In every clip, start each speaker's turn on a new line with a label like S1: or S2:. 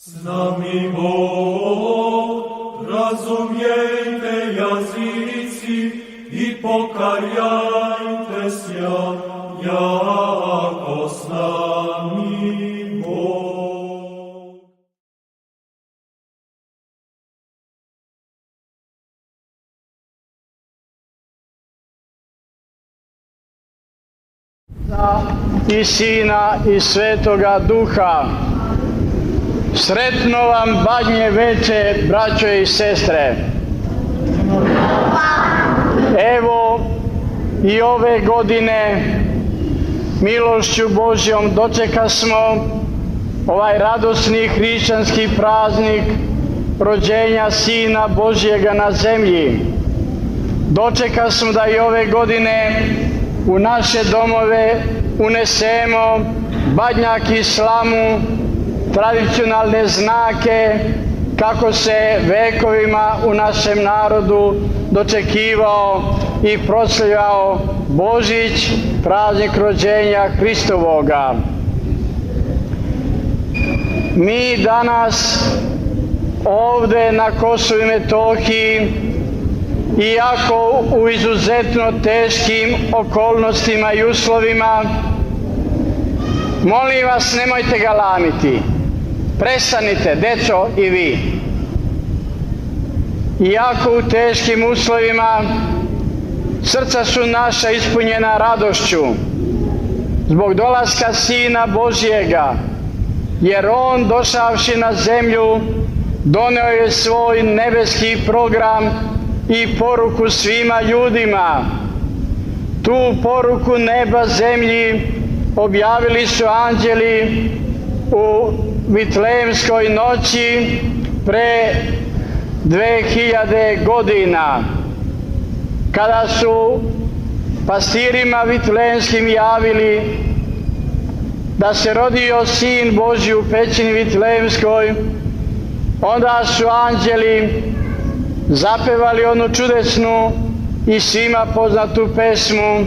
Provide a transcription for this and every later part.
S1: S nami Bog, razumijte jazici i pokajajte sja, jako s nami Bog.
S2: I Sina i Svetoga Duha. Sretno vam Badnje veče, braćo i sestre. Evo i ove godine milošću Božjom dočekasmo ovaj radosni hrišćanski praznik rođenja Sina Božjega na zemlji. Dočekasmo da i ove godine u naše domove unesemo badnjak i slamu, tradicionalne znake kako se vekovima u našem narodu dočekivao i proslavljao Božić, praznik rođenja Hristovoga. Mi danas ovde na Kosovu i Metohiji, iako u izuzetno teškim okolnostima i uslovima, molim vas, nemojte galamiti. Prestanite, deco, i vi. Iako u teškim uslovima, srca su naša ispunjena radošću zbog dolaska Sina Božjega, jer On, došavši na zemlju, doneo je svoj nebeski program i poruku svima ljudima. Tu poruku neba zemlji objavili su anđeli u Vitlejemskoj noći pre 2000 godina, kada su pastirima vitlejemskim javili da se rodio Sin Božji u pećini Vitlejemskoj. Onda su anđeli zapevali onu čudesnu i svima poznatu pesmu: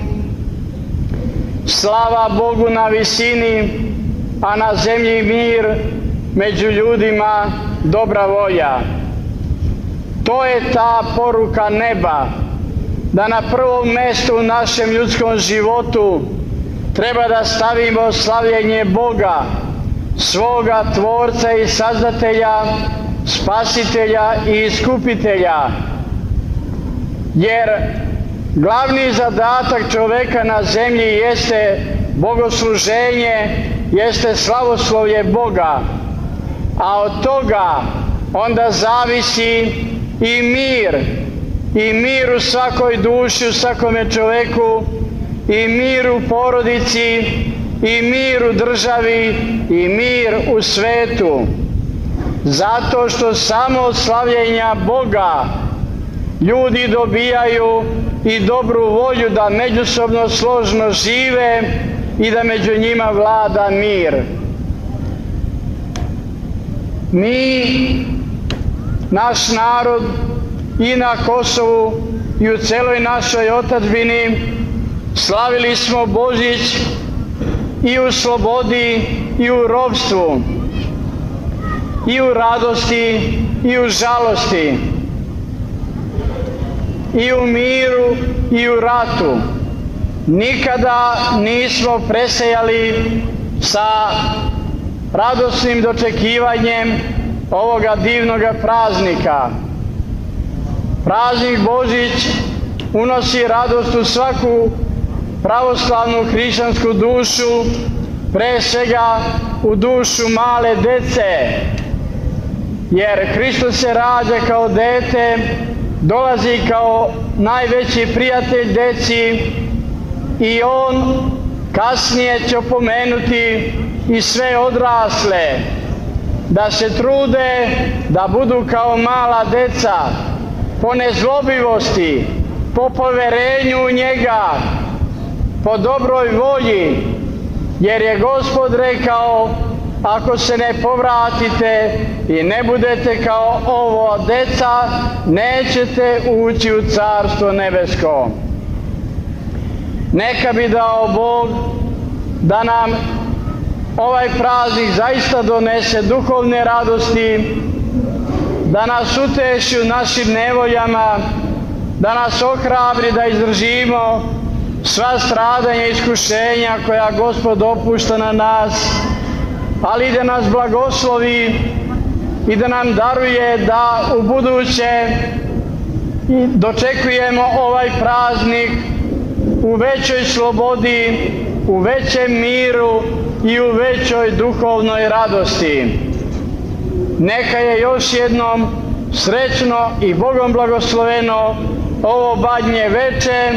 S2: slava Bogu na visini, a na zemlji mir, među ljudima dobra volja. To je ta poruka neba, da na prvom mjestu u našem ljudskom životu treba da stavimo slavljenje Boga, svoga Tvorca i Sazdatelja, Spasitelja i Iskupitelja. Jer glavni zadatak čoveka na zemlji jeste bogosluženje, jeste slavoslovlje Boga, a od toga onda zavisi i mir u svakoj duši, u svakome čoveku, i mir u porodici, i mir u državi, i mir u svetu. Zato što samo od slavljenja Boga ljudi dobijaju i dobru volju da međusobno složno žive i da među njima vlada mir. Mi, naš narod, i na Kosovu i u celoj našoj otadžbini slavili smo Božić i u slobodi i u ropstvu, i u radosti i u žalosti, i u miru i u ratu. Nikada nismo presejali sa radosnim dočekivanjem ovoga divnoga praznika. Praznik Božić unosi radost u svaku pravoslavnu hrišćansku dušu, pre svega u dušu male dece, jer Hristos se rađa kao dete, dolazi kao najveći prijatelj deci i On kasnije će opomenuti i sve odrasle da se trude da budu kao mala deca, po nezlobivosti, po poverenju u Njega, po dobroj volji, jer je Gospod rekao: ako se ne povratite i ne budete kao ovo deca, nećete ući u Carstvo nebesko. Neka bi dao Bog da nam ovaj praznik zaista donese duhovne radosti, da nas uteši u našim nevoljama, da nas ohrabri da izdržimo sva stradanja i iskušenja koja Gospod opušta na nas, ali i da nas blagoslovi i da nam daruje da u buduće dočekujemo ovaj praznik u većoj slobodi, u većem miru i u većoj duhovnoj radosti. Neka je još jednom srećno i Bogom blagosloveno ovo Badnje veče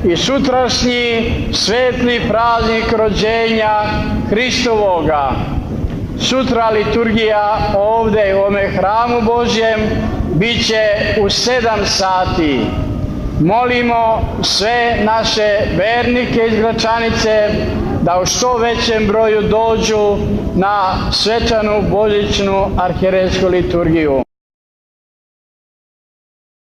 S2: i sutrašnji svetli praznik rođenja Hristovoga. Sutra liturgija ovdje u ovome hramu Božjem bit će u 7 sati. Molimo sve naše vernike iz Gračanice da u što većem broju dođu na svečanu božićnu arhijerejsku liturgiju.